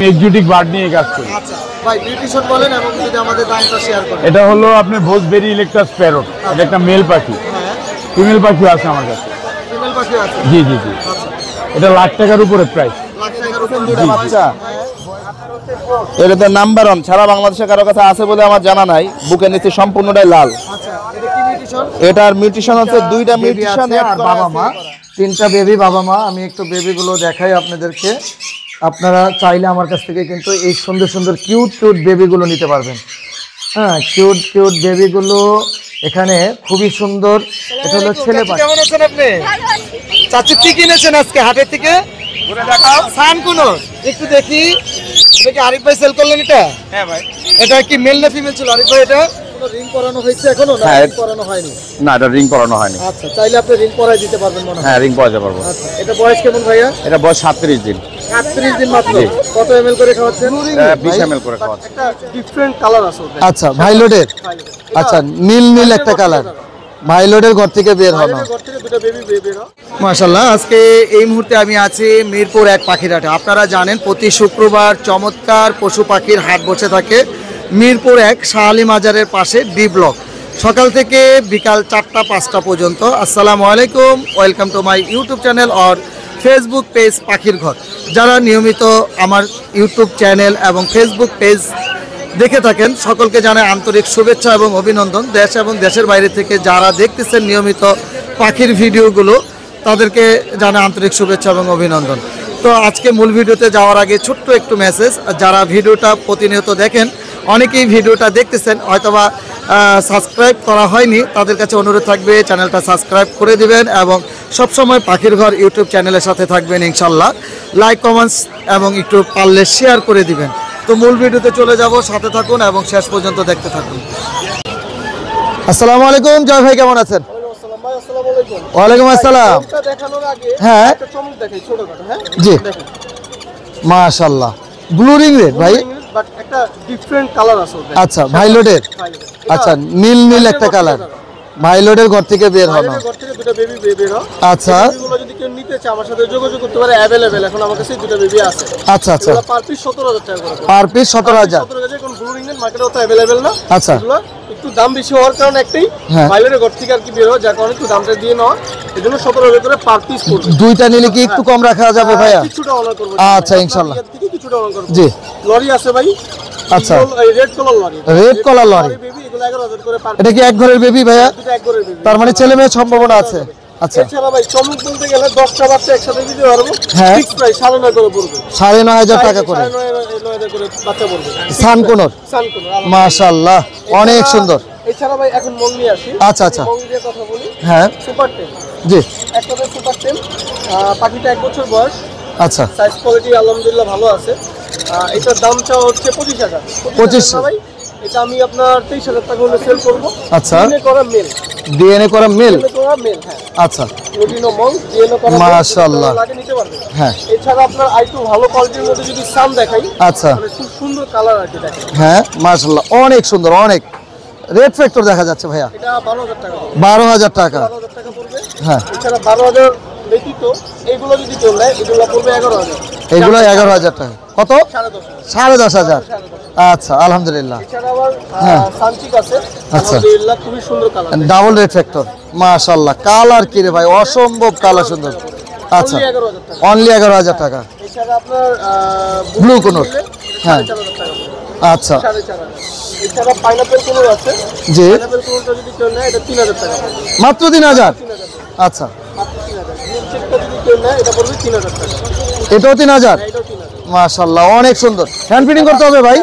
Exotic bird নিয়ে কাজ করি। আচ্ছা ভাই নিউট্রিশন বলেন এবং যদি আমাদের দামটা শেয়ার করেন। এটা হলো আপনি ভোজবেরি ইলেকট্রাস প্যারট, এটা একটা মেল পাখি। হ্যাঁ ফিমেল পাখি আছে আমার কাছে। ফিমেল পাখি আছে? জি জি জি। আচ্ছা এটা লাখ টাকার উপরে প্রাইস। লাখ টাকার উপরে জি, জি। বাচ্চা। এটা তো নাম্বার 1 সারা বাংলাদেশে কারো কাছে আছে বলে আমার জানা নাই। বুকের নিচে সম্পূর্ণটাই লাল। আচ্ছা এটা কি মিউটেশন? এটার মিউটেশন হচ্ছে দুইটা মিউটেশন আর বাবা মা, তিনটা বেবি বাবা মা। আমি একটু বেবিগুলো দেখাই আপনাদেরকে। আপনারা চাইলে আমার কাছ থেকে কিন্তু এই সুন্দর সুন্দর কিউট কিউট বেবিগুলো নিতে পারবেন। হ্যাঁ কিউট কিউট বেবিগুলো এখানে খুবই সুন্দর। এটা হলো ছেলে পাখি। কেমন আছেন আপনি? চাচু কি কিনেছেন আজকে হাটের থেকে? ঘুরে দেখাও। সান কোন একটু দেখি। এটা কি আরিফ ভাই সেল করলেন এটা? হ্যাঁ ভাই। এটা কি মেল না ফিমেল ছিল আরিফ ভাই? এটা কোনো রিং করানো হয়েছে এখনো না? হ্যাঁ, রিং করানো হয়নি। না এটা রিং করানো হয়নি। আচ্ছা চাইলে আপনি রিং করাই দিতে পারবেন মনে হয়। হ্যাঁ রিং করাতে পারবো। আচ্ছা এটা বয়স কেমন ভাইয়া? এটা বয়স 37 দিন। 38 দিন মাত্র। কত ml করে খাওয়াচ্ছেন? 20 ml করে খাওয়াচ্ছি। একটা ডিফারেন্ট কালার আছে ওটা। আচ্ছা ভাইলোডের, আচ্ছা নীল নীল একটা কালার, ভাইলোডের ঘর থেকে বের হলো। ঘর থেকে দুটো বেবি বের হয়। মাশাআল্লাহ। আজকে এই মুহূর্তে আমি আছি মিরপুর 1 পাখির হাটে। আপনারা জানেন প্রতি শুক্রবার চমৎকার পশু পাখির হাট বসে থাকে মিরপুর 1 শাহ আলী মাজারের পাশে ডি ব্লক, সকাল থেকে বিকাল 4টা-5টা পর্যন্ত। আসসালামু আলাইকুম, welcome to my YouTube channel or Facebook page পাখির ঘর। যারা নিয়মিত আমার ইউটিউব চ্যানেল এবং ফেসবুক পেজ দেখে থাকেন সকলকে জানাই আন্তরিক শুভেচ্ছা এবং অভিনন্দন। দেশ এবং দেশের বাইরে থেকে যারা দেখতেছেন নিয়মিত পাখির ভিডিওগুলো তাদেরকে জানাই আন্তরিক শুভেচ্ছা এবং অভিনন্দন। তো আজকে মূল ভিডিওতে যাওয়ার আগে ছোট্ট একটু মেসেজ। যারা ভিডিওটা প্রতিনিয়ত দেখেন, অনেকেই ভিডিওটা দেখতেছেন হয়তোবা সাবস্ক্রাইব করা হয়নি, তাদের কাছে অনুরোধ থাকবে চ্যানেলটা সাবস্ক্রাইব করে দিবেন এবং সবসময় পাখির ঘর ইউটিউব চ্যানেলের সাথে থাকবেন ইনশাল্লাহ। লাইক কমেন্টস এবং একটু পারলে শেয়ার করে দিবেন। তো মূল ভিডিওতে চলে যাব, সাথে থাকুন এবং শেষ পর্যন্ত দেখতে থাকুন। আসসালামু আলাইকুম, জয় ভাই কেমন আছেন? ওয়ালাইকুম আসসালাম। হ্যাঁ জি মাশাআল্লাহ। ব্লু রিং রেড ভাই, বাট একটা ডিফারেন্ট কালার আছে ওটা। আচ্ছা ভাইলোডের, আচ্ছা নীল নীল একটা কালার, ভাইলোডের ঘর থেকে বের হলো। ঘর থেকে দুটো বেবি বের হয়। আচ্ছা বেবিগুলো যদি কেউ নিতে চায় আমার সাথে যোগাযোগ করতে পারে, अवेलेबल এখন আমার কাছে দুটো বেবি আছে। আচ্ছা আচ্ছা, এগুলো পার পিস 17000 টাকা করে। Per piece 17000। 17000 কোন ব্লু রিং এর মার্কেটে তো अवेलेबल না। আচ্ছা এগুলো একটু দাম বেশি হওয়ার কারণে একটাই হ্যাঁ। ভাইলোডের ঘর থেকে আর কি বের হয়, যার কারণে একটু দামটা দিয়ে নেওয়া। এজন্য 17000 করে পার পিস পড়বে। দুইটা নিলে কি একটু কম রাখা যাবে ভাইয়া? কিছুটা অনার করব। আচ্ছা ইনশাআল্লাহ। থেকে কিছুটা অনার করব। জি লরি আছে ভাই। আচ্ছা red colour lorry. Red colour lorry, baby এগুলো 11000 করে পার। এটা কি এক ঘরের বেবি ভাইয়া? দুটো এক করে বেবি। তার মানে ছেলে মেয়ে সম্ভাবনা আছে। আচ্ছা এছাড়া ভাই চমক বলতে গেলে 10টা বাচ্চা একসাথে দিতে পারবো। হ্যাঁ। ফিক্স প্রাইস 9.5 করে পড়বে। 9500 টাকা করে। 9.5 করে বাচ্চা পড়বে। সানকুনর সানকুনর মাশাআল্লাহ অনেক সুন্দর। এছাড়া ভাই এখন মং নিয়ে আসি। আচ্ছা আচ্ছা মং দিয়ে কথা বলি। হ্যাঁ সুপার টেম। জি একটা সুপার টেম, পাখিটা 1 বছর বয়স। আচ্ছা সাইজ কোয়ালিটি আলহামদুলিল্লাহ ভালো আছে। এটার দামটা হচ্ছে 25000। 2500 ভাই এটা আমি আপনার 23000 টাকা হলে সেল করব। আচ্ছা ডিএনএ করা মেল। ডিএনএ করা মেল, ডিএনএ করা মেল হ্যাঁ। আচ্ছা লুটিনো মং ডিএনএ করা মাশাআল্লাহ। লাগে নিতে পারবেন। হ্যাঁ এছাড়া আপনার আইটু ভালো কোয়ালিটির মধ্যে যদি সান দেখাই, আচ্ছা মানে খুব সুন্দর কালার আছে দেখেন। হ্যাঁ মাশাআল্লাহ অনেক সুন্দর, অনেক রেড ফ্যাক্টর দেখা যাচ্ছে ভাইয়া। এটা 12000 টাকা পড়বে। 12000 টাকা 12000 টাকা পড়বে। হ্যাঁ এছাড়া 12000 ব্যতীত এগুলো যদি কেউ নেয় এগুলো পড়বে 11000। এগুলো 11000 টাকা। কত? 10.5 10500। আচ্ছা আলহামদুলিল্লাহ। এছাড়া আবার সানচিক আছে। আচ্ছা। আলহামদুলিল্লাহ খুবই সুন্দর কালার। ডাবল রেড ফ্যাক্টর মাশাআল্লাহ। কালার কি রে ভাই, অসম্ভব কালার সুন্দর। আচ্ছা 11000 টাকা। অনলি 11000 টাকা। এছাড়া আপনার ব্লু কোনর হ্যাঁ 4500 টাকা। আচ্ছা 4500। এছাড়া পাইনাপল কোনর আছে। জি পাইনাপল কোনরটা যদি কেউ নেয় এটা 3000 টাকা পড়বে। মাত্র 3000। 3000 আচ্ছা মাত্র 3000। গ্রিন চেকটা যদি কেউ নেয় এটা পড়বে 3000 টাকা। এটাও 3000। এটাও 3000। মাশাআল্লাহ অনেক সুন্দর। হ্যান্ড ফিটিং করতে হবে ভাই?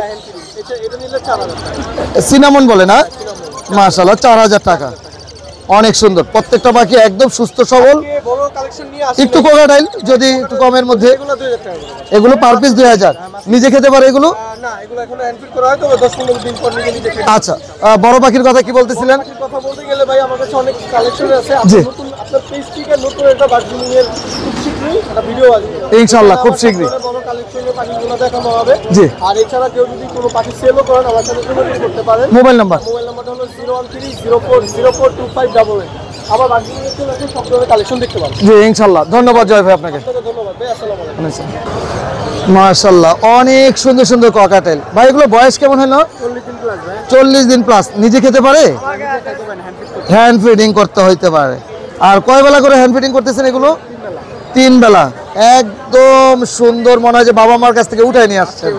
এটা নিলে 4000 টাকা। সিনামন বলে না? মাশাআল্লাহ 4000 টাকা। অনেক সুন্দর, প্রত্যেকটা পাখি একদম সুস্থ সবল। বড় কালেকশন নিয়ে আসি। একটু কোকাটাইল যদি একটু কমের মধ্যে। এগুলো 2000 টাকা করে। এগুলো পার পিস 2000। নিজে খেতে পারে এগুলো? না এগুলো এখনো হ্যান্ড করা হয় তো 10-15 দিন পর নিজে খেতে। আচ্ছা বড় পাখির কথা কি বলতেছিলেন? কথা বলতে গেলে ভাই আমার কাছে অনেক কালেকশন আছে। জি। নতুন আপনার পেজ থেকে নতুন একটা বার্জিনিং এর খুব শীঘ্রই একটা ভিডিও আসবে ইনশাআল্লাহ খুব শীঘ্রই। বড় কালেকশনের পাখিগুলো দেখানো হবে। জি। আর এছাড়া কেউ যদি কোনো পাখি সেলও করেন আমার সাথে যোগাযোগ করতে পারেন। Mobile number? মোবাইল নাম্বারটা হলো 01304042588। আবার বার্জিনিং এর জন্য সব ধরনের কালেকশন দেখতে পাবেন। জি ইনশাআল্লাহ। ধন্যবাদ জয় ভাই আপনাকে। ধন্যবাদ ভাই। আসসালামু আলাইকুম। মাশাআল্লাহ, অনেক সুন্দর সুন্দর ককাটেল। ভাই এগুলো বয়স কেমন হলো? 40 দিন প্লাস। নিজে খেতে পারে? হ্যান্ড ফিডিং করতে হইতে পারে। আর কয় বেলা করে হ্যান্ড ফিডিং করতেছেন এগুলো? 3 বেলা। একদম সুন্দর, মনে হয় যে বাবা মার কাছ থেকে উঠাই নিয়ে আসছেন,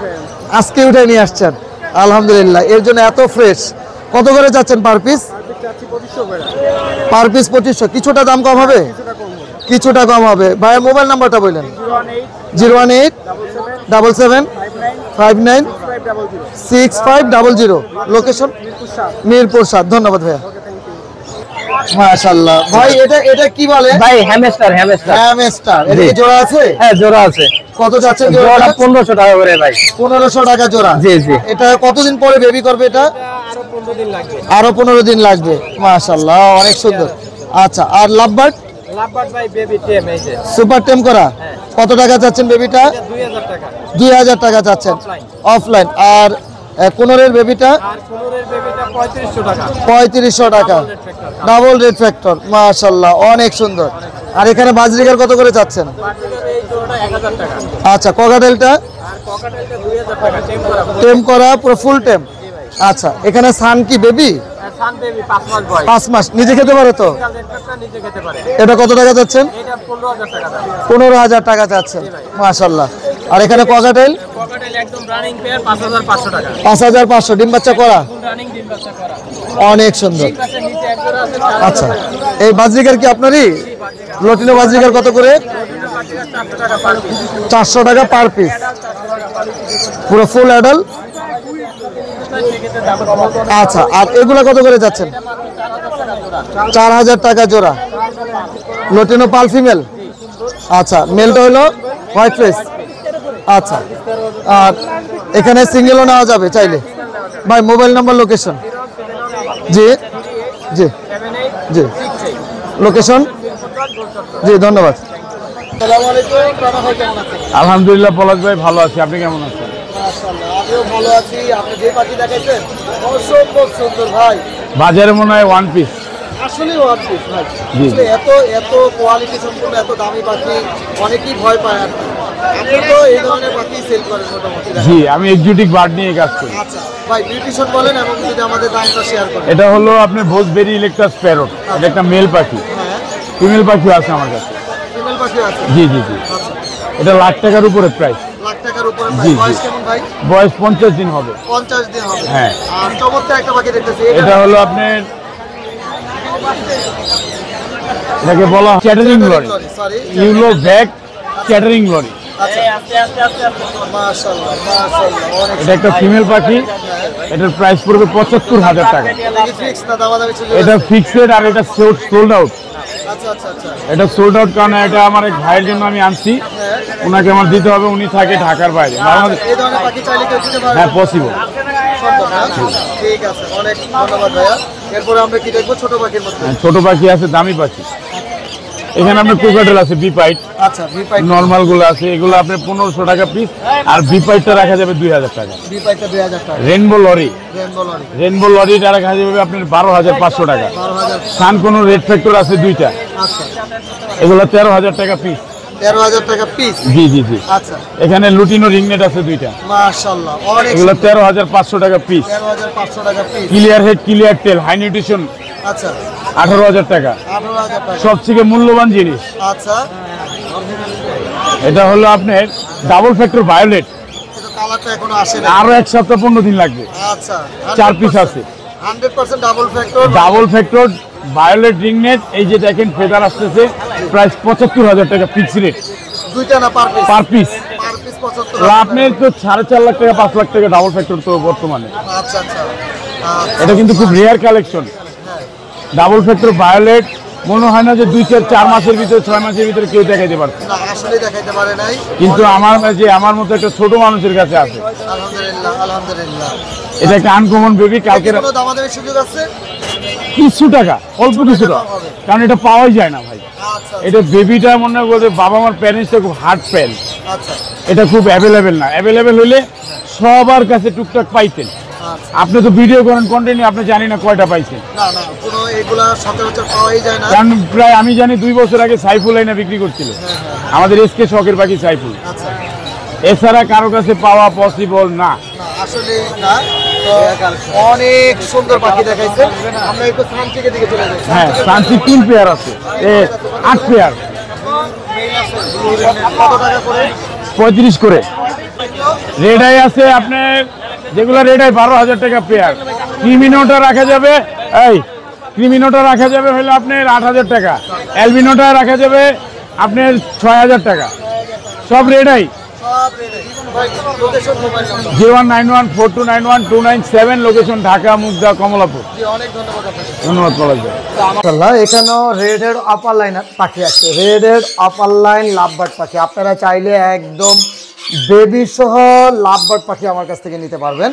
আজকে উঠাই নিয়ে আসছেন। আলহামদুলিল্লাহ, এর জন্য এত ফ্রেশ। কত করে যাচ্ছেন পার পিস? Per piece 2500। কিছুটা দাম কম হবে? কিছুটা কম হবে। ভাইয়ের মোবাইল নাম্বারটা বললেন? 01877596500। লোকেশন মিরপুর 7। ধন্যবাদ ভাইয়া। মাশাআল্লাহ ভাই, এটা কি বলে ভাই? হ্যামস্টার। হ্যামস্টার। এটা কি জোড়া আছে? হ্যাঁ, জোড়া আছে। কত যাচ্ছে জোড়া? 1500 টাকা করে ভাই। 1500 টাকা জোড়া। জি জি। এটা কতদিন পরে বেবি করবে? এটা আরো 15 দিন লাগবে। মাশাআল্লাহ, অনেক সুন্দর। আচ্ছা, আর লাভবার্ড? লাভবার্ড ভাই বেবি টেম এই যে সুপার টেম করা। কত টাকা চাচ্ছেন বেবিটা? 2000 টাকা। 2000 টাকা চাচ্ছেন অফলাইন। আর কোনরের বেবিটা? আর কোনোরের বেবিটা 3500 টাকা। 3500 টাকা। Double red factor. মাশাআল্লাহ, অনেক সুন্দর। আর এখানে বাজরিকার কত করে চাচ্ছেন? এই জোড়াটা 1000 টাকা। আচ্ছা, ককাটেলটা? আর ককাটেলটা 2000 টাকা টেম করা। টেম করা পুরো ফুল টেম। আচ্ছা, এখানে সান কি বেবি? সান বেবি 5 মাস বয়স। 5 মাস। নিজে খেতে পারে তো? রেডটা নিজে খেতে পারে। এটা কত টাকা যাচ্ছেন? এটা 15000 টাকা দাম। 15000 টাকা যাচ্ছেন। মাশাআল্লাহ। আর এখানে ককাটেল? ককাটেল একদম রানিং পেয়ার 5500 টাকা। 5500। ডিম বাচ্চা করা? রানিং ডিম বাচ্চা করা। অনেক সুন্দর। পাশে নিচে এক জোড়া আছে। আচ্ছা, এই বাজরিকার কি আপনারই? লটিনো বাজরিকার কত করে? 400 টাকা পার পিস। 400 টাকা পার পিস। পুরো ফুল অ্যাডাল। আচ্ছা, আর এগুলা কত করে যাচ্ছেন? 4000 টাকা জোড়া। লটিনো পাল ফিমেল। আচ্ছা, মেলটা হলো হোয়াইট ফেস। আচ্ছা, আর এখানে সিঙ্গেলও নেওয়া যাবে চাইলে। ভাই মোবাইল নাম্বার, লোকেশন? জি জি জি। লোকেশন? জি, ধন্যবাদ। আসসালামু আলাইকুম। রানা ভাই কেমন আছেন? আলহামদুলিল্লাহ পলাশ ভাই, ভালো আছি। আপনি কেমন আছেন? মাশাআল্লাহ, আমিও ভালো আছি। আপনি যে পাখি দেখাইছেন অসম্ভব সুন্দর ভাই। বাজারে মনে হয় ওয়ান পিস। আসলে ওয়ান পিস ভাই। জি। আসলে এত কোয়ালিটি সম্পূর্ণ, এত দামি পাখি অনেকেই ভয় পায় আর কি। আপনি তো এই ধরনের পাখি সেল করেন মোটামুটি। জি, আমি এক্সোটিক বার্ড নিয়ে কাজ করি। আচ্ছা ভাই, নিউট্রিশন বলেন এবং যদি আমাদের দামটা শেয়ার করেন। এটা হলো আপনার ভোজবেরি ইলেকট্রাস প্যারট। এটা একটা মেল পাখি। হ্যাঁ, ফিমেল পাখিও আছে আমার কাছে। ফিমেল পাখি আছে। জি জি জি। আচ্ছা, এটা লাখ টাকার উপরে প্রাইস। লাখ টাকার উপরে জি, প্রাইস। বয়স জি। কেমন ভাই? বয়স 50 দিন হবে। 50 দিন হবে। হ্যাঁ। আর চমৎকার একটা পাখি দেখতেছি। এটা হলো আপনার, এটাকে বলা হয় chattering lorry. Sorry. Yellow bag chattering lorry. আচ্ছা, মাশাআল্লাহ মাশাআল্লাহ, অনেক। এটা একটা ফিমেল পাখি। এটার প্রাইস পড়বে 75,000 টাকা। এটা কি ফিক্স না দামাদামি ছিল? এটা ফিক্সড আর এটা সোল্ড আউট। আচ্ছা আচ্ছা আচ্ছা। এটা সোল্ড আউট, কারণ এটা আমার এক ভাইয়ের জন্য আমি আনছি। ওনাকে আমার দিতে হবে, উনি থাকে ঢাকার বাইরে। বাংলাদেশ। এই ধরনের পাখি চাইলে কেউ দিতে পারবে? হ্যাঁ, পসিবল। সম্ভব, হ্যাঁ? ঠিক আছে, অনেক ধন্যবাদ ভাইয়া। এরপরে আমরা কি দেখবো? ছোট পাখির মধ্যে। ছোট পাখি আছে, দামি পাখি। এখানে আপনার কোকাটেল আছে, বিপাইট। আচ্ছা, ভিপাই। নর্মাল গুলো আছে, এগুলো আপনার 1500 টাকা পিস। আর বিপাইটটা রাখা যাবে 2000 টাকা। ভিপাইটা 2000 টাকা। Rainbow lory. Rainbow lory rainbow লরিটা রাখা যাবে আপনার 12,500 টাকা। 12000। সান কোনো রেড ফ্যাক্টর আছে 2টা। আচ্ছা, এগুলো 13,000 টাকা পিস। 13000 টাকা পিস। জি জি জি। আচ্ছা, এখানে লুটিনো রিংনেট আছে 2টা। মাশাআল্লাহ, অনেক। এগুলো 13,500 টাকা পিস। 13500 টাকা পিস। ক্লিয়ার হেড, ক্লিয়ার টেল, হাই নিউট্রিশন, আচ্ছা, 18,000 টাকা। 18000 টাকা। সবথেকে মূল্যবান জিনিস আচ্ছা, এটা হলো আপনার ডাবল ফ্যাক্টর ভায়োলেট। এটা কালারটা এখনো আসে না। আরো 1 সপ্তাহ 15 দিন লাগবে। আচ্ছা, 4 পিস আছে। 100% double factor. Double factor violet রিংনেট। এই যে দেখেন ফেদার আসতেছে, প্রাইস 75,000 টাকা ফিক্স রেট দুইটা না per piece? Per piece. Per piece 75। আপনার তো 4.5 লাখ টাকা 5 লাখ টাকা ডাবল ফ্যাক্টর তো বর্তমানে। আচ্ছা আচ্ছা। এটা কিন্তু খুব rare collection. Double factor violet মনে হয় না যে 2-4 মাসের ভিতরে, 6 মাসের ভিতরে কেউ দেখাইতে পারছে। না, আসলে দেখাইতে পারে নাই। কিন্তু আমার মতো একটা ছোট মানুষের কাছে আছে। আলহামদুলিল্লাহ আলহামদুলিল্লাহ। এটা একটা আনকমন বেবি। কালকে কোনো দামাদামির সুযোগ আছে? কিছু টাকা, অল্প কিছু টাকা, কারণ এটা পাওয়াই যায় না ভাই। আচ্ছা এটা বেবিটা মনে করবে বাবা মার প্যারেন্টসটা খুব হার্ড প্যান। আচ্ছা এটা খুব অ্যাভেলেবেল না। অ্যাভেলেবেল হলে সবার কাছে টুকটাক পাইতেন। আচ্ছা। আপনি তো ভিডিও করেন, কন্টেন্ট, আপনি জানি না কয়টা পাইছেন। না না, কোনো এগুলা সচরাচর পাওয়াই যায় না। কারণ প্রায় আমি জানি 2 বছর আগে সাইফুল আইনা বিক্রি করছিল আমাদের এসকে শখের পাখি সাইফুল। আচ্ছা, এছাড়া কারো কাছে পাওয়া পসিবল না। না, আসলে না। তো অনেক সুন্দর পাখি দেখাইছে। আমরা একটু সানচিকের দিকে চলে যাই। হ্যাঁ, সানসি 3 পেয়ার আছে, 8 পেয়ার, কত টাকা করে? 35 করে। রেড আই আছে আপনার, যেগুলো রেড আই 12,000 টাকা পেয়ার। ক্রিমিনোটা রাখা যাবে, ক্রিমিনোটা রাখা যাবে হলো আপনার 8,000 টাকা। অ্যালবিনোটা রাখা যাবে আপনার 6,000 টাকা। সব রেড আই। সব রেডি। ভাই, location, mobile number. 0191422977, location Dhaka, Mugda, Kamalapur. জি, অনেক ধন্যবাদ আপনাকে। ধন্যবাদ পলাশ ভাই। মাশাআল্লাহ, এখানেও রেড হেড আপার লাইন পাখি আছে। রেড হেড আপার লাইন লাভবার্ড পাখি, আপনারা চাইলে একদম বেবি সহ লাভবার্ড পাখি আমার কাছ থেকে নিতে পারবেন।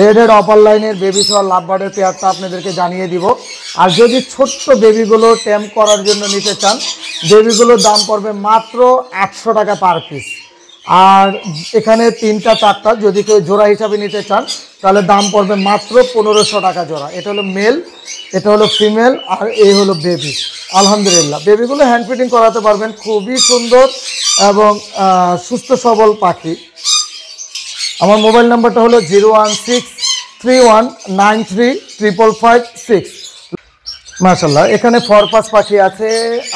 রেড হেড আপার লাইনের বেবি সহ লাভবার্ডের পেয়ারটা আপনাদেরকে জানিয়ে দিব। আর যদি ছোট্ট বেবিগুলো টেম করার জন্য নিতে চান, বেবিগুলোর দাম পড়বে মাত্র 800 টাকা পার পিস। আর এখানে 3টা 4টা যদি কেউ জোড়া হিসাবে নিতে চান তাহলে দাম পড়বে মাত্র 1500 টাকা জোড়া। এটা হলো মেল, এটা হলো ফিমেল, আর এই হলো বেবি। আলহামদুলিল্লাহ, বেবিগুলো হ্যান্ড ফিডিং করাতে পারবেন। খুবই সুন্দর এবং সুস্থ সবল পাখি। আমার মোবাইল নাম্বারটা হলো 01631935556। মাশাআল্লাহ, এখানে ফরপাস পাখি আছে।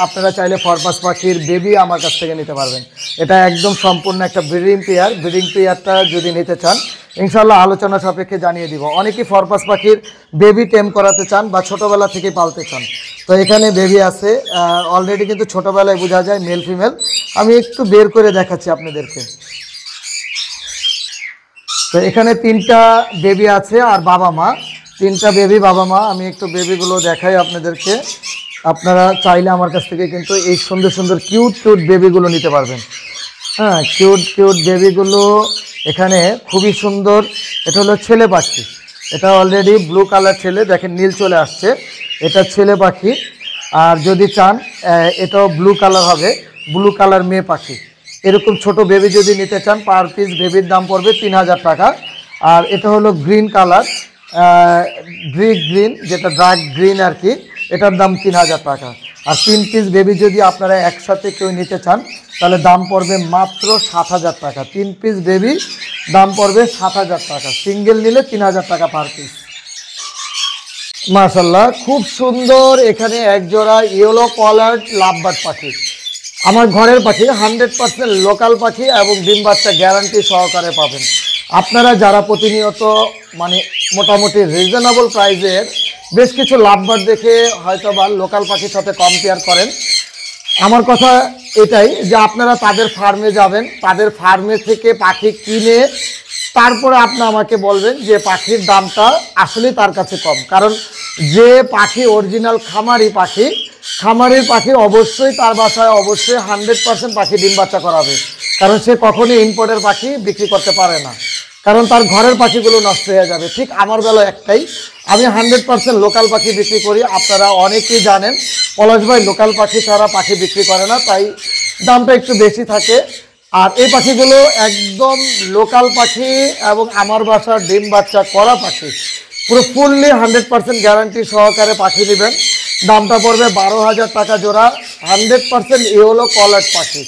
আপনারা চাইলে ফরপাস পাখির বেবি আমার কাছ থেকে নিতে পারবেন। এটা একদম সম্পূর্ণ একটা ব্রিডিং পেয়ার। ব্রিডিং পেয়ারটা যদি নিতে চান ইনশাআল্লাহ আলোচনা সাপেক্ষে জানিয়ে দিব। অনেকেই ফরপাস পাখির বেবি টেম করাতে চান বা ছোটোবেলা থেকে পালতে চান। তো এখানে বেবি আছে অলরেডি, কিন্তু ছোটোবেলায় বোঝা যায় মেল ফিমেল। আমি একটু বের করে দেখাচ্ছি আপনাদেরকে। তো এখানে 3টা বেবি আছে আর বাবা মা, 3টা বেবি বাবা মা। আমি একটু বেবিগুলো দেখাই আপনাদেরকে। আপনারা চাইলে আমার কাছ থেকে কিন্তু এই সুন্দর সুন্দর কিউট কিউট বেবিগুলো নিতে পারবেন। হ্যাঁ, কিউট কিউট বেবিগুলো এখানে খুবই সুন্দর। এটা হলো ছেলে পাখি, এটা অলরেডি ব্লু কালার ছেলে, দেখেন নীল চলে আসছে। এটা ছেলে পাখি। আর যদি চান এটাও ব্লু কালার হবে, ব্লু কালার মেয়ে পাখি। এরকম ছোট বেবি যদি নিতে চান পার পিস বেবির দাম পড়বে 3000 টাকা। আর এটা হলো গ্রিন কালার, ব্রিক গ্রিন, যেটা ডার্ক গ্রিন আর কি, এটার দাম 3000 টাকা। আর 3 পিস বেবি যদি আপনারা একসাথে কেউ নিতে চান তাহলে দাম পড়বে মাত্র 7000 টাকা। 3 পিস বেবি দাম পড়বে 7000 টাকা। সিঙ্গেল নিলে 3000 টাকা পার পিস। মাশাআল্লাহ, খুব সুন্দর। এখানে এক জোড়া ইয়েলো কলার্ড লাভবার্ড পাখি, আমার ঘরের পাখি, 100% লোকাল পাখি এবং ডিম বাচ্চা গ্যারান্টি সহকারে পাবেন। আপনারা যারা প্রতিনিয়ত মানে মোটামুটি রিজনেবল প্রাইসের বেশ কিছু লাভবার্ড দেখে হয়তো বা লোকাল পাখির সাথে কম্পেয়ার করেন, আমার কথা এটাই যে আপনারা তাদের ফার্মে যাবেন, তাদের ফার্মে থেকে পাখি কিনে তারপরে আপনি আমাকে বলবেন যে পাখির দামটা আসলে তার কাছে কম। কারণ যে পাখি অরিজিনাল খামারি পাখি অবশ্যই তার বাসায় অবশ্যই 100% পাখি ডিম বাচ্চা করাবে। কারণ সে কখনোই ইম্পোর্টের পাখি বিক্রি করতে পারে না, কারণ তার ঘরের পাখিগুলো নষ্ট হয়ে যাবে। ঠিক আমার বেলা একটাই, আমি 100% লোকাল পাখি বিক্রি করি। আপনারা অনেকেই জানেন পলাশ ভাই লোকাল পাখি ছাড়া পাখি বিক্রি করে না, তাই দামটা একটু বেশি থাকে। আর এই পাখিগুলো একদম লোকাল পাখি এবং আমার বাসার ডিম বাচ্চা করা পাখি, পুরো ফুললি 100% গ্যারান্টি সহকারে পাখি নেবেন। দামটা পড়বে 12,000 টাকা জোড়া। 100% ইয়েলো কলার্ড পাখি,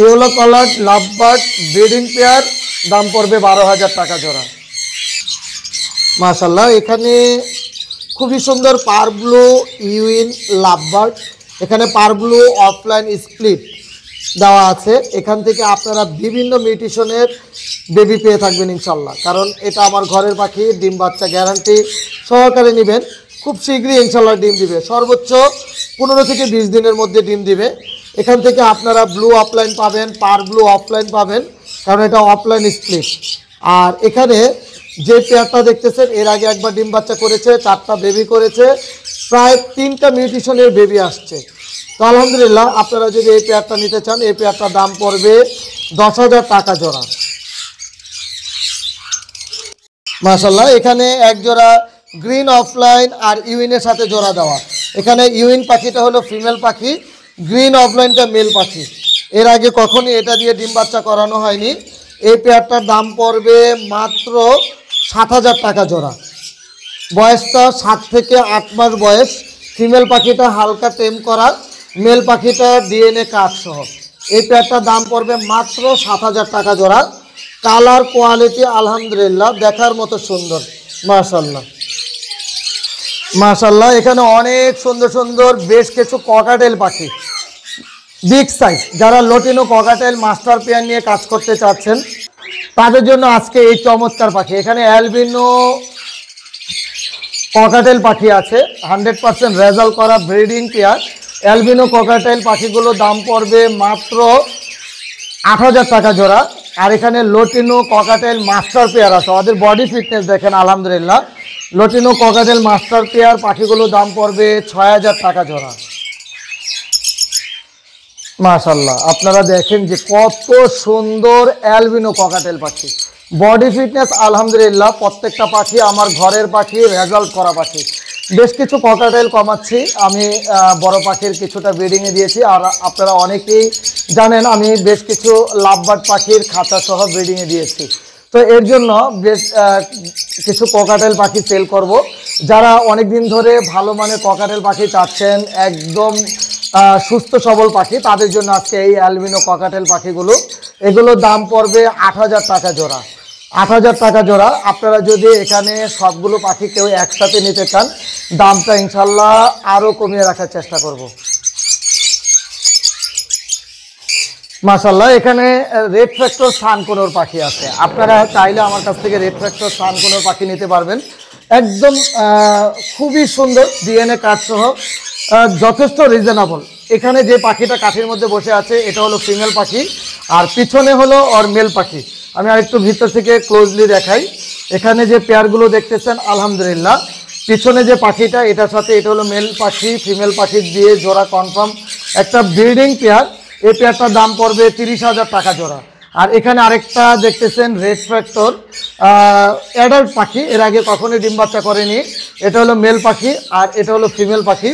yellow collared lovebird breeding pair, দাম পড়বে 12,000 টাকা জোড়া। মাশাআল্লাহ, এখানে খুবই সুন্দর পার ব্লু ইউইন লাভবার্ড। এখানে পার ব্লু অফলাইন স্প্লিট দেওয়া আছে। এখান থেকে আপনারা বিভিন্ন মিউটেশনের বেবি পেয়ে থাকবেন ইনশাল্লাহ। কারণ এটা আমার ঘরের পাখি, ডিম বাচ্চা গ্যারান্টি সহকারে নেবেন। খুব শীঘ্রই ইনশাল্লাহ ডিম দিবে, সর্বোচ্চ 15 থেকে 20 দিনের মধ্যে ডিম দিবে। এখান থেকে আপনারা ব্লু অফলাইন পাবেন, পার ব্লু অফলাইন পাবেন, কারণ এটা অফলাইন স্প্লিট। আর এখানে যে পেয়ারটা দেখতেছেন এর আগে একবার ডিম বাচ্চা করেছে, 4টা বেবি করেছে, প্রায় 3টা মিউটেশনের বেবি আসছে। তো আলহামদুলিল্লাহ, আপনারা যদি এই পেয়ারটা নিতে চান এই পেয়ারটার দাম পড়বে 10,000 টাকা জোড়া। মাশাআল্লাহ, এখানে এক জোড়া গ্রিন অফলাইন আর ইউইনের সাথে জোড়া দেওয়া। এখানে ইউইন পাখিটা হলো ফিমেল পাখি, গ্রিন অফলাইনটা মেল পাখি। এর আগে কখনই এটা দিয়ে ডিম বাচ্চা করানো হয়নি। এই পেয়ারটার দাম পড়বে মাত্র 7,000 টাকা জোড়া। বয়সটা 7 থেকে 8 মাস বয়স। ফিমেল পাখিটা হালকা টেম করা, মেল পাখিটা ডিএনএ কার্ড সহ। এই পেয়ারটার দাম পড়বে মাত্র 7,000 টাকা জোড়া। কালার কোয়ালিটি আলহামদুলিল্লাহ দেখার মতো সুন্দর, মাশাআল্লাহ মাশাআল্লাহ। এখানে অনেক সুন্দর সুন্দর বেশ কিছু ককাটেল পাখি বিগ সাইজ, যারা লটিনো ককাটেল মাস্টার পেয়ার নিয়ে কাজ করতে চাচ্ছেন তাদের জন্য আজকে এই চমৎকার পাখি। এখানে অ্যালবিনো ককাটেল পাখি আছে, 100% রেজাল্ট করা ব্রিডিং পেয়ার। অ্যালবিনো ককাটেল পাখিগুলো দাম পড়বে মাত্র 8,000 টাকা জোড়া। আর এখানে লটিনো ককাটেল মাস্টার পেয়ার আছে, ওদের বডি ফিটনেস দেখেন আলহামদুলিল্লাহ। লটিনো ককাটেল মাস্টার পেয়ার পাখিগুলো দাম পড়বে 6,000 টাকা জোড়া। মাশাআল্লাহ, আপনারা দেখেন যে কত সুন্দর অ্যালবিনো ককাটেল পাখি, বডি ফিটনেস আলহামদুলিল্লাহ। প্রত্যেকটা পাখি আমার ঘরের পাখি, রেজাল্ট করা পাখি। বেশ কিছু ককাটেল কমাচ্ছি আমি, বড় পাখির কিছুটা ব্রিডিংয়ে দিয়েছি। আর আপনারা অনেকেই জানেন আমি বেশ কিছু লাভবার্ড পাখির খাঁচা সহ ব্রিডিংয়ে দিয়েছি। তো এর জন্য বেশ কিছু ককাটেল পাখি সেল করব। যারা অনেক দিন ধরে ভালো মানের ককাটেল পাখি চাচ্ছেন, একদম সুস্থ সবল পাখি, তাদের জন্য আজকে এই অ্যালবিনো ককাটেল পাখিগুলো, এগুলোর দাম পড়বে 8,000 টাকা জোড়া। 8,000 টাকা জোড়া। আপনারা যদি এখানে সবগুলো পাখি কেউ একসাথে নিতে চান, দামটা ইনশাল্লাহ আরও কমিয়ে রাখার চেষ্টা করব। মাশাআল্লাহ, এখানে রেড ফ্যাক্টর সানকোনোর পাখি আছে। আপনারা চাইলে আমার কাছ থেকে রেড ফ্যাক্টর সানকোনোর পাখি নিতে পারবেন। একদম খুবই সুন্দর ডিএনএ কার্ড সহ, যথেষ্ট রিজনেবল। এখানে যে পাখিটা কাঠির মধ্যে বসে আছে এটা হলো ফিমেল পাখি, আর পিছনে হলো ওর মেল পাখি। আমি আরেকটু ভিতর থেকে ক্লোজলি দেখাই। এখানে যে পেয়ারগুলো দেখতেছেন আলহামদুলিল্লাহ, পিছনে যে পাখিটা এটার সাথে এটা হলো মেল পাখি, ফিমেল পাখি দিয়ে জোড়া কনফার্ম একটা ব্রিডিং পেয়ার। এই পেয়ারটার দাম পড়বে 30,000 টাকা জোড়া। আর এখানে আরেকটা দেখতেছেন রেড ফ্যাক্টর অ্যাডাল্ট পাখি, এর আগে কখনোই ডিম বাচ্চা করেনি। এটা হলো মেল পাখি আর এটা হলো ফিমেল পাখি।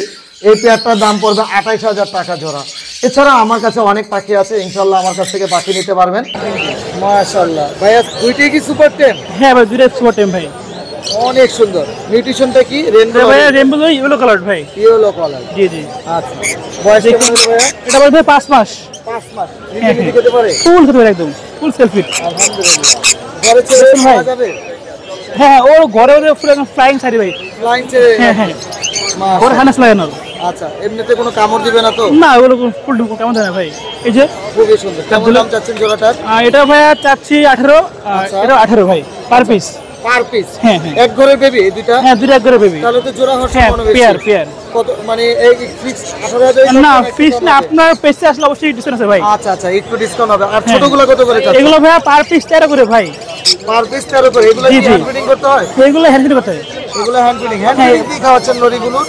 এই পেয়ারটার দাম পড়বে 28,000 টাকা জোড়া। এছাড়া আমার কাছে অনেক পাখি আছে, ইনশাল্লাহ আমার কাছ থেকে পাখি নিতে পারবেন। মাশাআল্লাহ ভাইয়া, দুইটাই কি সুপার টেম? হ্যাঁ ভাই, দুইটা সুপার টেম ভাই। অনেক সুন্দর। নিউট্রিশনটা কি? রেনবো ভাই, রেনবো ইয়েলো কালার ভাই। ইয়েলো কালার, জি জি। আচ্ছা, বয়স কেমন হলো ভাইয়া? এটা বলতে 5 মাস। 5 মাস। নিজে খেতে পারে? ফুল খেতে পারে, একদম ফুল সেলফিট। আলহামদুলিল্লাহ। ঘরে ছেড়ে পাওয়া যাবে? হ্যাঁ, ও ঘরে ওরে ফুল একদম ফ্লাইং সারি ভাই। ফ্লাইং ছেড়ে? হ্যাঁ হ্যাঁ, মাশাআল্লাহ। ওর হানাস লাগানো। আচ্ছা, এমনিতে কোনো কামড় দিবে না তো? না, ওগুলো ফুল কেমন জানা ভাই। এই যে খুবই সুন্দর। কেমন দাম চাচ্ছেন জোড়াটার? এটা ভাইয়া চাচ্ছি 18, এটা 18 ভাই পার পিস। Per piece? হ্যাঁ হ্যাঁ। এক ঘরের বেবি এই দুইটা? হ্যাঁ, দুইটা এক করে বেবি। তাহলে তো জোড়া হওয়ার হ্যাঁ, সম্ভাবনা বেশি। পেয়ার। কত মানে এই ফিক্স 18,000? না, ফিস না, আপনার পেসে আসলে অবশ্যই ডিসকাউন্ট আছে ভাই। আচ্ছা আচ্ছা, একটু ডিসকাউন্ট হবে। আর ছোটগুলো কত করে চাচ্ছেন? এগুলো ভাইয়া পার পিস 13 করে ভাই। পার পিস 13 করে। এগুলো জি, কি জি। হ্যান্ড ফিডিং করতে হয়? এগুলো হ্যান্ড করতে হয়। এগুলো হ্যান্ড ফিডিং। হ্যান্ড ফিডিং কি খাওয়াচ্ছেন লরিগুলো?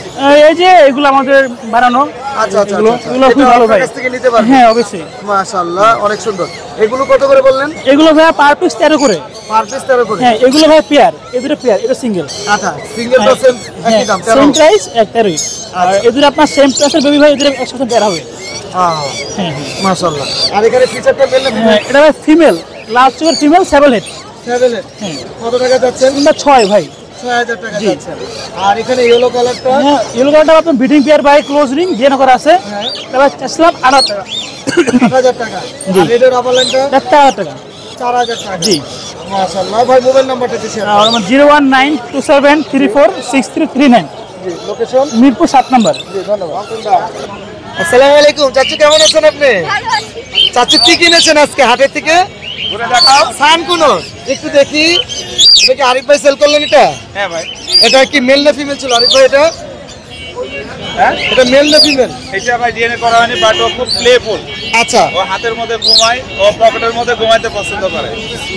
এই যে এগুলো আমাদের বানানো। আচ্ছা আচ্ছা, এগুলো খুব ভালো ভাই। কাছ থেকে নিতে পারবেন? হ্যাঁ অবশ্যই। মাশাআল্লাহ, অনেক সুন্দর। এগুলো কত করে বললেন? এগুলো ভাইয়া পার পিস 13 করে। পার পিস 13 করে? হ্যাঁ, এগুলো ভাই পেয়ার, এই দুটো পেয়ার, এটা সিঙ্গেল। আচ্ছা, সিঙ্গেল তো সেম একই দাম, সেম 13? প্রাইস, 13ই। আর এদের আপনার সেম প্রাইসের বেবি ভাই, এদের 100% পেয়ার হবে। হ্যাঁ হ্যাঁ মাশাআল্লাহ। আর এখানে ফিচারটা পেলেন? হ্যাঁ, এটা ভাই female, last over female, 7 head. 7 হ্যাঁ, কত টাকা যাচ্ছেন? এটা 6 ভাই। 6,000 টাকা যাচ্ছেন। আর এখানে ইয়েলো কালারটা? হ্যাঁ, ইয়েলো কালারটা আপনার ব্রিডিং পেয়ার ভাই, ক্লোজ রিং জেন করা আছে। হ্যাঁ, এটা ভাই চাচ্ছিলাম 8,000 টাকা। 8,000 টাকা। জি। আর রেডের রাবার লাইনটা? 4,000 টাকা। 4,000 টাকা। জি। মাশাআল্লাহ। ভাই মোবাইল নাম্বারটা একটু শেয়ার আর আমার 01927346339। জি, লোকেশন? মিরপুর 7 নম্বর। জি, ধন্যবাদ। আসসালামু আলাইকুম চাচু, কেমন আছেন আপনি? চাচু কি কিনেছেন আজকে হাটের থেকে? ঘুরে দেখাও। সানকুনো একটু দেখি। এটা কি আরিফ ভাই সেল করলেন এটা? হ্যাঁ ভাই। এটা কি মেল না ফিমেল ছিল আরিফ ভাই? এটা হ্যাঁ, এটা মেল না ফিমেল? এটা ভাই ডিএনএ করা হয়নি, বাট ও খুব প্লেফুল। আচ্ছা, ও হাতের মধ্যে ঘুমায়, ও পকেটের মধ্যে ঘুমাইতে পছন্দ করে।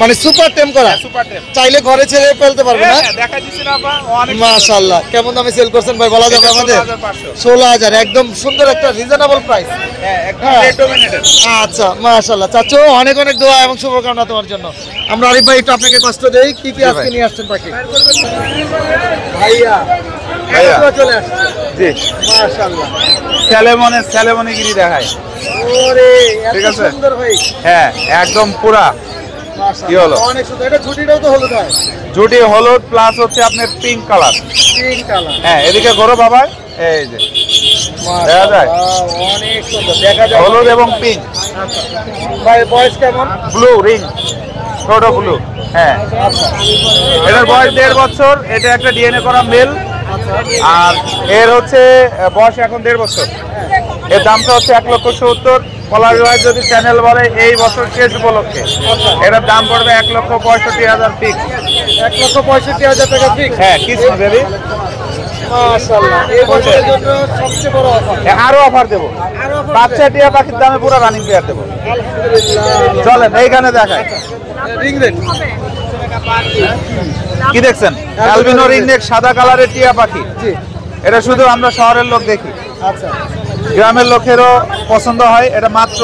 মানে সুপার টেম করা। Super tame. চাইলে ঘরে ছেড়ে ফেলতে পারবে না? দেখা দিচ্ছি না আপা, ও অনেক মাশাআল্লাহ। কেমন দামে সেল করছেন ভাই বলা যাবে আমাদের? 16,500। 16,000, একদম সুন্দর একটা রিজনেবল প্রাইস। হ্যাঁ, একদম হ্যাঁ। Red dominated. আচ্ছা মাশাআল্লাহ। চাচু অনেক অনেক দোয়া এবং শুভকামনা তোমার জন্য। আমরা আরিফ ভাই একটু আপনাকে কষ্ট দেই, কি কি আজকে নিয়ে আসছেন পাখি? ভাইয়া এত চলে আসছে। জি, মাশাআল্লাহ। স্যালেমনিগিরি দেখায়। ওরে এত ঠিক আছে। সুন্দর ভাই। হ্যাঁ, একদম পুরা মাশাআল্লাহ, কি হলো? অনেক সুন্দর। এটা ঝুটিটাও তো হলুদ হয়? জুটি হলুদ প্লাস হচ্ছে আপনার পিঙ্ক কালার। Pink colour. হ্যাঁ, এদিকে গরো বাবা, এই যে দেখা যায় অনেক সুন্দর দেখা যায়। হলুদ এবং পিঙ্ক ভাই বয়স কেমন? ব্লু রিং ছোট ব্লু। হ্যাঁ এটার বয়স 1.5 বছর। এটা একটা ডিএনএ করা মেল। আর এর হচ্ছে বয়স এখন 1.5 বছর। এর দামটা হচ্ছে 1,70,000। পলাশ ভাই যদি চ্যানেল বলে এই বছর শেষ উপলক্ষে এটার দাম পড়বে 1,65,000 ফিক্স। 1,65,000 টাকা ফিক্স। হ্যাঁ কিস বেবি। মাশাআল্লাহ, এই বছরের জন্য সবচেয়ে বড় অফার। আরো অফার দেবো। বাচ্চা টিয়া পাখির দামে পুরো রানিং পেয়ার দেবো। আলহামদুলিল্লাহ। চলেন এইখানে দেখায় রিং রেট কি দেখছেন? অ্যালবিনো রিংনেক সাদা কালারের টিয়া পাখি। জি। এটা শুধু আমরা শহরের লোক দেখি, আচ্ছা, গ্রামের লোকেরও পছন্দ হয়। এটা মাত্র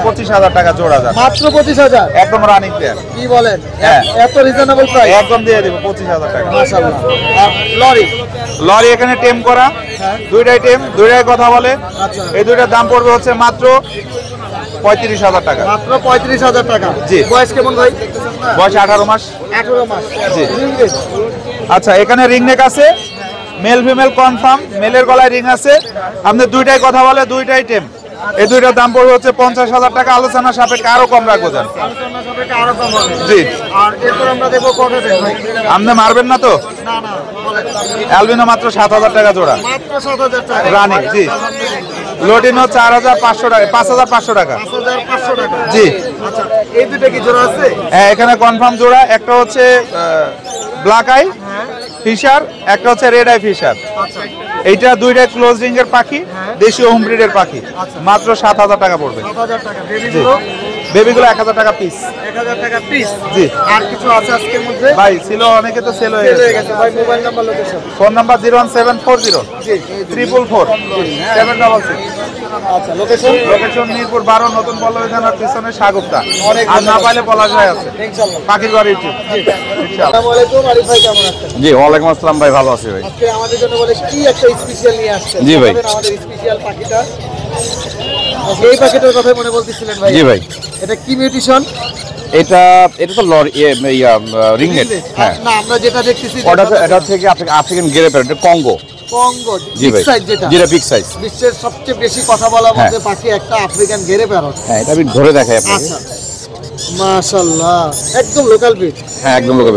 25,000 টাকা জোড়া যাবে, মাত্র 25,000। একদম রানিং পেয়ার। কি বলেন? হ্যাঁ। এত রিজনেবল প্রাইস। একদম দিয়ে দিব 25,000 টাকা। মাশাআল্লাহ। আর লরি লরি এখানে টেম করা, দুইটাই টেম, দুইটাই কথা বলে। আচ্ছা। এই দুইটার দাম পড়বে হচ্ছে মাত্র 35,000 টাকা। মাত্র 35,000 টাকা। জি। বয়স কেমন ভাই? বয়স 18 মাস। 18 মাস। জি। রিং রেট আচ্ছা এখানে রিং নেক আছে, মেল ফিমেল কনফার্ম। মেলের গলায় রিং আছে, আপনি দুইটাই কথা বলে, দুইটাই টেম। এই দুইটার দাম পড়বে হচ্ছে 50,000 টাকা। আলোচনা সাপেক্ষে আরো কম রাখবো যান। আলোচনা সাপেক্ষে আরো কম হবে। জি। আর এরপর আমরা দেখবো কত দেন ভাই? আপনি মারবেন না তো? না না, বলেন। অ্যালবিনো মাত্র 7,000 টাকা জোড়া মাত্র 7,000 টাকা। রানিং। জি। লোটিনো 4,500 টাকা, 5,500 টাকা। 5,500 টাকা। জি। আচ্ছা, এই দুটো কি জোড়া আছে? হ্যাঁ এখানে কনফার্ম জোড়া। একটা হচ্ছে ব্ল্যাক আই ফিশার, একটা হচ্ছে রেড আই ফিশার। আচ্ছা, এইটা দুইটাই ক্লোজ রিং এর পাখি, দেশীয় হোম ব্রিডের পাখি। মাত্র 7,000 টাকা পড়বে। 7,000 টাকা। জি। বেবিগুলো বেবিগুলো 1,000 টাকা পিস। 1,000 টাকা পিস। জি। আর কিছু আছে আজকের মধ্যে? ভাই ছিল, অনেকে তো সেল হয়ে সেল হয়ে গেছে। গেছে ভাই। Mobile number, location. Phone number 01740 জি। 444 766। আচ্ছা, লোকেশন? লোকেশন মিরপুর 12, নতুন পল্লবী থানার পিছনে সাগুপ্তা। অনেক আর না ধন্যবাদ। পাইলে পলাশ ভাই আছে, ইনশাআল্লাহ। পাখির ঘর ইউটিউব। ইনশাআল্লাহ। আসসালামু আলাইকুম, আরিফ ভাই কেমন আছেন? জি ওয়ালাইকুম আসসালাম ভাই, ভালো আছি ভাই। আজকে আমাদের জন্য বলে কি একটা স্পেশাল নিয়ে আসছেন? জি ভাই। বলবেন আমাদের স্পেশাল পাখিটা। এই পাখিটার কথা মনে বলতেছিলেন ভাই? জি ভাই। এটা কি মিউটেশন? এটা তো লরি রিংনেট। হ্যাঁ না, আমরা যেটা দেখতেছি ওটা এটা থেকে আফ্রিকান গেরে প্যারট, এটা কঙ্গো। কঙ্গো জি ভাই, সাইজ, যেটা যেটা বিগ সাইজ। বিশ্বের সবচেয়ে বেশি কথা বলা মধ্যে পাখি একটা আফ্রিকান গেরে প্যারট। হ্যাঁ এটা আমি ধরে দেখাই আপনাকে। আচ্ছা, মাশাআল্লাহ, একদম লোকাল বিট। হ্যাঁ একদম লোকাল।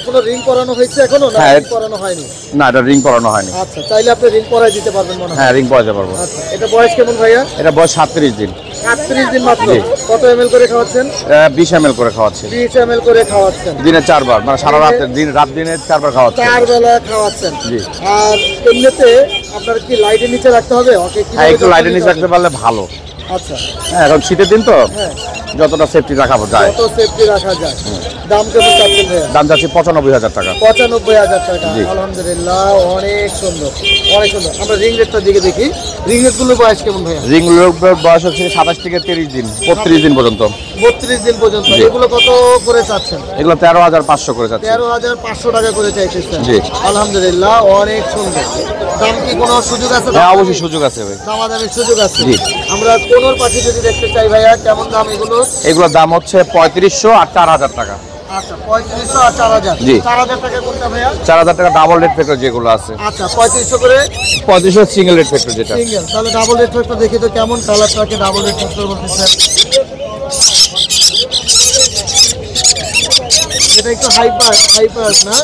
কোনো রিং করানো হয়েছে এখনো? না, হ্যাঁ। রিং করানো হয়নি। না এটা রিং করানো হয়নি। আচ্ছা, চাইলে আপনি রিং করাই দিতে পারবেন মনে হয়। হ্যাঁ রিং পাওয়া পারবো। আচ্ছা, এটা বয়স কেমন ভাইয়া? এটা বয়স 37 দিন। 38 দিন মাত্র। জি। কত ml করে খাওয়াচ্ছেন? 20 ml করে খাওয়াচ্ছি 20 ml করে খাওয়াচ্ছেন। দিনে 4 বার, মানে সারা রাত দিনে 4 বার খাওয়াচ্ছি। 4 বেলা খাওয়াচ্ছেন। জি। আর এমনিতে আপনার কি লাইটের নিচে রাখতে হবে ওকে? হ্যাঁ একটু লাইটের নিচে রাখতে পারলে ভালো। আচ্ছা, হ্যাঁ এখন শীতের দিন তো, হ্যাঁ, যতটা সেফটি রাখা যায়। কত সেফটি রাখা যায়। দাম কেমন চাচ্ছেন ভাইয়া? দাম যাচ্ছে 95,000 টাকা। 95,000 টাকা। জি। আলহামদুলিল্লাহ, অনেক সুন্দর, অনেক সুন্দর। আমরা রিং রেটটার দিকে দেখি। রিং রেট গুলো বয়স কেমন ভাইয়া? রিং বয়স হচ্ছে 27 থেকে 30 দিন, 35 দিন পর্যন্ত। 32 দিন পর্যন্ত। জি। এগুলো কত করে চাচ্ছেন? এগুলো 13,500 করে যাচ্ছে। 13,500 টাকা করে চাইতেছেন। জি। আলহামদুলিল্লাহ, অনেক সুন্দর। দাম কি কোনো সুযোগ আছে? হ্যাঁ অবশ্যই সুযোগ আছে ভাই। দামাদামির সুযোগ আছে। জি। আমরা কোন পাখি যদি দেখতে চাই ভাইয়া, কেমন দাম এগুলো? এগুলোর দাম হচ্ছে 3500 আর 4,000 টাকা। আচ্ছা, 3500 আর 4,000। জি। 4,000 টাকা কোনটা ভাইয়া? 4,000 টাকা ডাবল রেড ফ্যাক্টর যেগুলো আছে। আচ্ছা, 3500 করে 3500 সিঙ্গেল রেড ফ্যাক্টর যেটা। সিঙ্গেল। তাহলে ডাবল রেড ফ্যাক্টর দেখি তো কেমন কালারটাকে ডাবল রেড ফ্যাক্টর বলতেছেন। এটা একটু হাইপার না?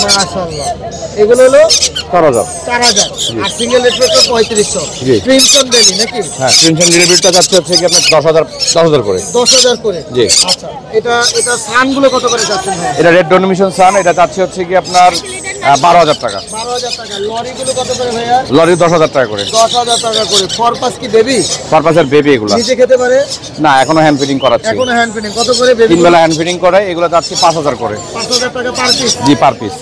মাশাআল্লাহ। এগুলো হলো 4,000। 4,000 আর সিঙ্গেল রেড ফ্যাক্টর 3500। জি। ক্রিমসন বেলি নাকি? হ্যাঁ ক্রিমসন রেডটা যাচ্ছে হচ্ছে কি আপনার 10,000 করে। 10,000 করে। জি। আচ্ছা, এটা সানগুলো কত করে যাচ্ছেন ভাই? এটা রেড ডোমিনেশন সান, এটা যাচ্ছে হচ্ছে কি আপনার 12,000 টাকা। 12,000 টাকা। লরিগুলো কত করে ভাইয়া? লরি 10,000 টাকা করে। 10,000 টাকা করে। ফরপাস কি বেবি? পারপাসের বেবি এগুলো। নিজে খেতে পারে? না এখনো হ্যান্ড ফিটিং করাচ্ছে। এখনো হ্যান্ড ফিডিং। কত করে বেবি? 3 বেলা হ্যান্ড ফিটিং করে, এগুলো যাচ্ছে 5,000 করে। 5,000 টাকা পার পিস। জি পার পিস।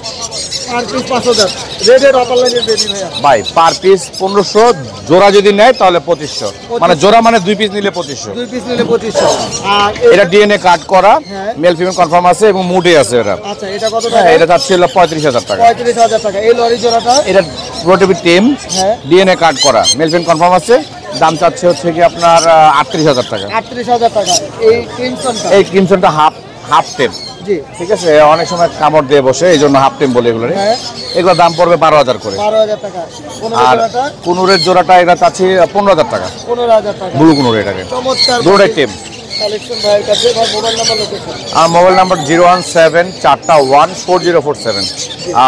Per piece 5,000। রেডের অপার লাইনের বেবি ভাইয়া। ভাই পার পিস 1500, জোড়া যদি নেয় তাহলে 2500, মানে জোড়া মানে 2 পিস নিলে 2500। 2 পিস নিলে 2500। আর এটা ডিএনএ কাট করা, হ্যাঁ। মেল ফিমেল কনফার্ম আছে এবং মুডে আছে এটা। আচ্ছা, এটা কত হ্যাঁ টাকা? এটা যাচ্ছে হলো 35,000 টাকা। 35,000 টাকা। এই লরি জোড়াটা? এটা রোটেবি টেম, হ্যাঁ। ডিএনএ কাট করা, মেল ফিমেল কনফার্ম আছে। দাম চাচ্ছে হচ্ছে কি আপনার 38,000 টাকা। 38,000 টাকা। এই ক্রিমসনটা? এই ক্রিমসনটা হাফ হাফ টেম, জি ঠিক আছে, অনেক সময় কামড় দিয়ে বসে, এই জন্য হাফ টেম বলে এগুলো। এগুলোর দাম পড়বে 12,000 করে। 12,000 টাকা। আর কুনুরের জোড়াটা এটা চাচ্ছি 15,000 টাকা। 15,000 টাকা। ব্লু কুনুর এটাকে। চমৎকার দুটোই টেম। কালেকশন ভাইয়ের কাছে। ভাই মোবাইল নাম্বার, লোকেশন। আর মোবাইল নাম্বার 017414047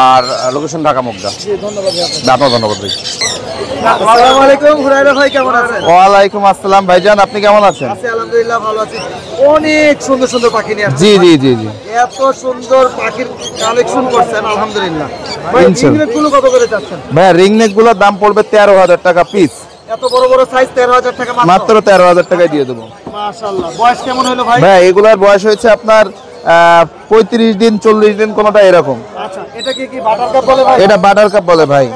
আর লোকেশন ঢাকা মুগদা। জি ধন্যবাদ ভাই আপনাকে। আপনার ধন্যবাদ ভাই। আসসালামু আলাইকুম হুরায়রা ভাই, কেমন আছেন? ওয়ালাইকুম আসসালাম ভাইজান, আপনি কেমন আছেন? আছি আলহামদুলিল্লাহ, ভালো আছি। অনেক সুন্দর সুন্দর পাখি নিয়ে আসছেন। জি জি জি জি, এত সুন্দর পাখির কালেকশন করছেন আলহামদুলিল্লাহ। ভাই ইনশাআল্লাহ। রিংনেট গুলো কত করে চাচ্ছেন? ভাইয়া রিং নেক গুলোর দাম পড়বে 13,000 টাকা পিস। এত বড় বড় সাইজ 13,000 টাকা মাত্র 13,000 টাকায় দিয়ে দেবো। মাশাআল্লাহ। বয়স কেমন হলো ভাই? ভাইয়া এগুলার বয়স হয়েছে আপনার 35 দিন 40 দিন কোনোটা এরকম। আচ্ছা, এটা কি বাটার কাপ বলে ভাই? এটা বাটার কাপ বলে ভাই।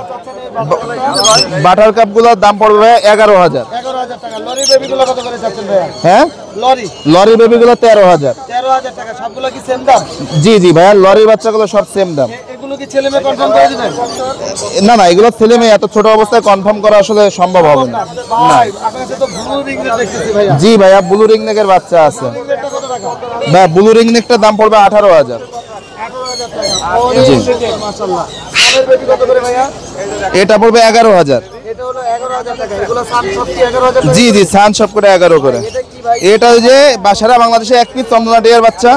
বাটার কাপ গুলোর দাম পড়বে ভাই 11,000। 11,000 টাকা। লরি বেবি গুলো কত করে চাচ্ছেন ভাইয়া? হ্যাঁ, লরি লরি বেবি গুলো 13,000। 13,000 টাকা। সবগুলো কি সেম দাম? জি জি ভাইয়া, লরির বাচ্চাগুলো সব সেম দাম। এগুলো কি ছেলে মেয়ে কনফার্ম করে দিবেন? না না, এগুলো ছেলে মেয়ে এত ছোট অবস্থায় কনফার্ম করা আসলে সম্ভব হবে না। ভাই আপনার কাছে তো ব্লু রিংনেট দেখতেছি ভাইয়া। জি ভাইয়া, ব্লু রিং নেকের বাচ্চা আছে। রিংনেটটা কত টাকা? ভাই ব্লু রিং নেকটার দাম পড়বে 18,000। 18,000 টাকা। জি। মাশাআল্লাহ। সানের বেবি কত করে ভাইয়া? এটা পড়বে 11,000। এটা হলো 11,000 টাকা। এগুলো সান সব কি 11,000 টাকা? জি জি, সান সব করে 11 করে। এটা কি ভাই? এটা ওই যে সারা বাংলাদেশে এক পিস চন্দনা টিয়ার বাচ্চা।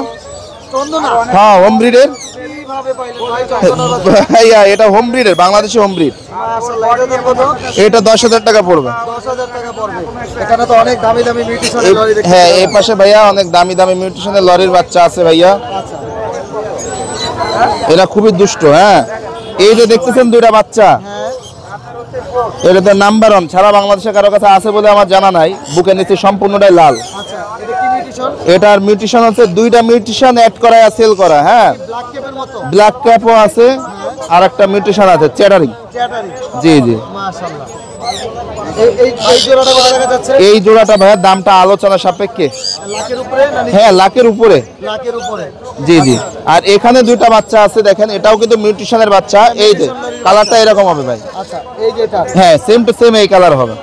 চন্দনা? হ্যাঁ, হোম ব্রিডের। কিভাবে পাইলেন ভাই চন্দনা? ভাইয়া এটা হোম ব্রিডের, বাংলাদেশে হোম ব্রিড। মাশাআল্লাহ। এটা দাম কত? এটা 10,000 টাকা পড়বে। 10,000 টাকা পড়বে। এখানে তো অনেক দামি দামি মিউটেশনের লরি দেখতে হ্যাঁ, পাচ্ছি। এই পাশে ভাইয়া অনেক দামি দামি মিউটেশনের লরির বাচ্চা আছে ভাইয়া। আচ্ছা। এরা খুবই দুষ্ট। হ্যাঁ, এই যে দেখতেছেন দুইটা বাচ্চা, হ্যাঁ। এটা তো নাম্বার 1 সারা বাংলাদেশে কারো কাছে আছে বলে আমার জানা নাই। বুকের নিচে সম্পূর্ণটাই লাল। আচ্ছা, এটা কি মিউটেশন? এটার মিউটেশন হচ্ছে দুইটা মিউটেশন অ্যাড করা আর সেল করা। হ্যাঁ, ব্ল্যাক ক্যাপের মতো? ব্ল্যাক ক্যাপও আছে আর একটা মিউটেশন আছে চ্যাটারিং। চ্যাটারি। জি জি। মাশাআল্লাহ। এই জোড়াটা কত টাকা যাচ্ছে? এই জোড়াটা ভাইয়া দামটা আলোচনা সাপেক্ষে। লাখের উপরে না নিচে? হ্যাঁ, লাখের উপরে। লাখের উপরে। জি জি। আর এখানে দুইটা বাচ্চা আছে দেখেন, এটাও কিন্তু মিউটেশনের বাচ্চা। এই যে কালারটা এরকম হবে ভাই। আচ্ছা, এই যেটা হ্যাঁ, সেম টু সেম এই কালার হবে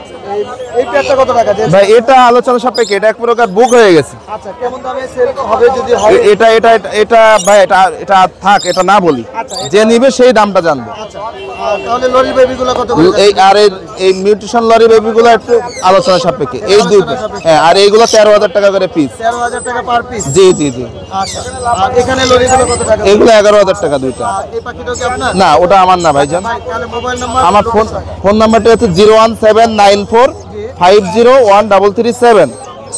এই পেয়ারটা কত টাকা যে? ভাই। এটা আলোচনা সাপেক্ষে, এটা এক প্রকার বুক হয়ে গেছে। আচ্ছা, কেমন দামে সেল হবে যদি হয়? এটা এটা এটা- এটা ভাই এটা এটা থাক, এটা না বলি। যে নিবে সেই দামটা জানবে। আচ্ছা, তাহলে লরি বেবিগুলো কত করে? এই আর এই মিউটেশন লরি বেবিগুলো একটু আলোচনা সাপেক্ষে। এই দুটো। হ্যাঁ, আর এইগুলো 13,000 টাকা করে পিস। 13,000 টাকা পার পিস? জি জি জি। আচ্ছা, আর এখানে লরিগুলো কত টাকা? এগুলো 11,000 টাকা দুইটা। আর এই পাখিটাও কি আপনার? না, ওটা আমার না ভাইজান। ভাই তাহলে মোবাইল নাম্বার? আমার ফোন নাম্বারটা হচ্ছে 01794501337,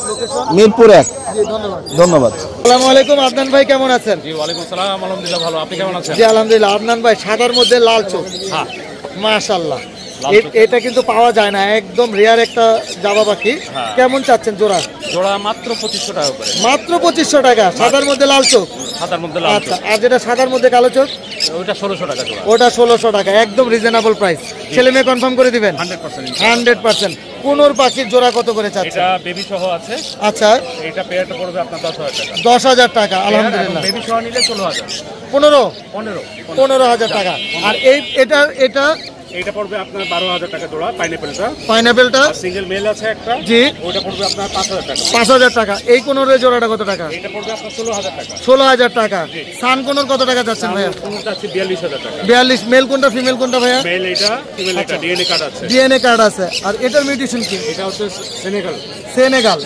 লোকেশন? মিরপুর 1। জি ধন্যবাদ। ধন্যবাদ। আসসালামু আলাইকুম আদনান ভাই, কেমন আছেন? জি ওয়ালাইকুম সালাম, আলহামদুলিল্লাহ ভালো। আপনি কেমন আছেন? জি আলহামদুলিল্লাহ। আদনান ভাই সাদার মধ্যে লাল চোখ। হ্যাঁ, মাশাআল্লাহ। এটা কিন্তু পাওয়া যায় না, একদম রেয়ার একটা জাবা পাখি। কেমন চাচ্ছেন জোড়া? জোড়া মাত্র 2500 টাকা করে। মাত্র 2500 টাকা। সাদার মধ্যে লাল চোখ? সাদার মধ্যে লাল আচ্ছা, আর যেটা সাদার মধ্যে কালো চোখ? ওইটা 1600 টাকা জোড়া। ওটা 1600 টাকা। একদম রিজনেবল প্রাইস। ছেলে মেয়ে কনফার্ম করে দিবেন? 100%। 100%। কোনোর পাখির জোড়া কত করে চাচ্ছেন? এটা বেবি সহ আছে। আচ্ছা, এটা পেয়ারটা পড়বে আপনার 10,000 টাকা। 10,000 টাকা। আলহামদুলিল্লাহ। বেবি সহ নিলে 16,000। 15,000 টাকা। আর এটা এইটা পড়বে আপনার 12,000 টাকা জোড়া পাইনাপেলটা। পাইনাপেলটা? সিঙ্গেল মেল আছে একটা। জি। ওইটা পড়বে আপনার 5,000 টাকা। 5,000 টাকা। এই কোনোর জোড়াটা কত টাকা? এটা পড়বে আপনার 16,000 টাকা। 16,000 টাকা। সান কোনোর কত টাকা চাচ্ছেন ভাইয়া? কোনটা আছে 42,000 টাকা। 42। মেল কোনটা ফিমেল কোনটা ভাইয়া? মেল এটা, ফিমেল এটা, ডিএনএ কার্ড আছে। ডিএনএ কার্ড আছে। আর এটার মিউটেশন কি? এটা হচ্ছে সেনেগাল। সেনেগাল।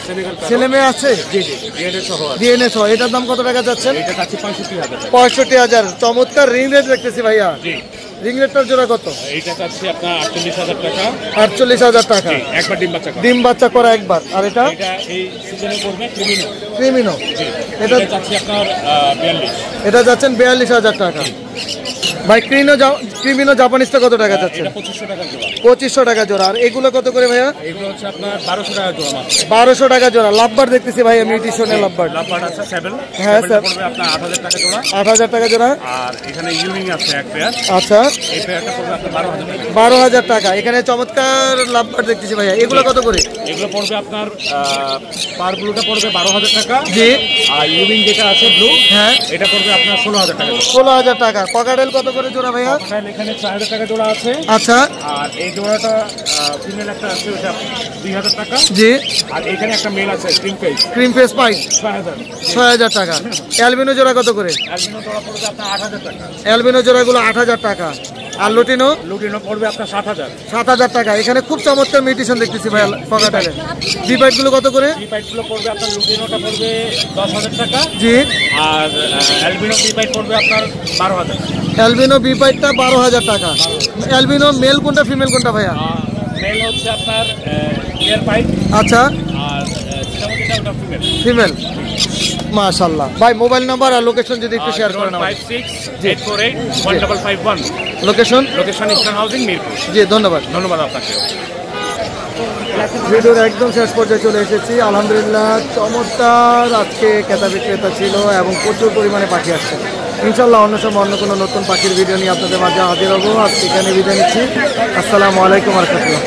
ছেলে মেয়ে আছে? জি জি, ডিএনএ সহ আছে। ডিএনএ সহ। এটার দাম কত টাকা যাচ্ছেন? এটা আছে 65,000 টাকা। 65,000। চমৎকার রিং রেট দেখতেছি ভাইয়া। জি। রিং রেটটার জোড়া কত? এইটা চাচ্ছি আপনার 48,000 টাকা। 48,000 টাকা। জি, একবার ডিম বাচ্চা করে। ডিম বাচ্চা করা একবার। আর এটা? এটা এই সিজনে পড়বে ক্রিমিনো। ক্রিমিনো। জি। এটা এটা চাচ্ছি আপনার 42। এটা যাচ্ছেন 42,000 টাকা। ভাই ক্রিমিনো জাপানিজটা কত টাকা যাচ্ছেন? এটা 2500 টাকা জোড়া। 2500 টাকা জোড়া। আর এগুলো কত করে ভাইয়া? এগুলো হচ্ছে আপনার 1200 টাকা জোড়া মাত্র। 1200 টাকা জোড়া। লাভবার দেখতেছি ভাইয়া, মিউটেশনের লাভবার। লাভবার্ড আছে 7। হ্যাঁ, সেভেনটা স্যার। পড়বে আপনার 8,000 টাকা জোড়া। 8,000 টাকা জোড়া। আর এখানে ইউনিং আছে এক পেয়ার। আচ্ছা, এই পেয়ারটা পড়বে আপনার 12,000 টাকা। 12,000 টাকা। এখানে চমৎকার লাভবার দেখতেছি ভাইয়া। এগুলো কত করে? এগুলো পড়বে আপনার পার ব্লুটা পড়বে 12,000 টাকা। জি। আর ইউনিং যেটা আছে ব্লু, হ্যাঁ, এটা পড়বে আপনার 16,000 টাকা জোড়া। 16,000 টাকা। ককাটেল কত করে জোড়া ভাইয়া? ককাটেল এখানে 4000 টাকা জোড়া আছে। আচ্ছা আর এই জোড়াটা ফিমেল একটা আছে, ওটা 2000 টাকা। জি। আর এখানে একটা মেল আছে ক্রিম ফেস পাইট 6000। 6000 টাকা। অ্যালবিনো জোড়া কত করে? অ্যালবিনো জোড়া পড়বে আপনার 8000 টাকা। অ্যালবিনো জোড়াগুলো 8000 টাকা। আর লুটিনো? লুটিনো পড়বে আপনার 7000। 7000 টাকা। এখানে খুব চমৎকার মিউটেশন দেখতেছি ভাই ককাটেলে। বি পাইট গুলো কত করে? বি পাইট গুলো পড়বে আপনার, লুটিনোটা পড়বে 10000 টাকা। জি। আর অ্যালবিনো বি পাইট পড়বে আপনার 12000 টাকা। অ্যালবিনো বি পাইটটা 12000 টাকা। অ্যালবিনো মেল কোনটা ফিমেল কোনটা ভাইয়া? মেল হচ্ছে আপনার ইয়ার পাইট। আচ্ছা। আর যেটা ওটা ফিমেল। ফিমেল। মাশাআল্লাহ। ভাই মোবাইল নাম্বার আর লোকেশন যদি একটু শেয়ার করেন আমাদের। 56-848-1551। Location? Location Eastern Housing Mirpur. জি ধন্যবাদ। ধন্যবাদ আপনাকে। ভিডিওর একদম শেষ পর্যায়ে চলে এসেছি। আলহামদুলিল্লাহ চমৎকার আজকে ক্রেতা বিক্রেতা ছিল এবং প্রচুর পরিমাণে পাখি আসছে। ইনশাল্লাহ অন্য সময় অন্য কোনো নতুন পাখির ভিডিও নিয়ে আপনাদের মাঝে হাজির হবো। আজকে এখানে বিদায় নিচ্ছি। আসসালামু আলাইকুম ওয়া রাহমাতুল্লাহ।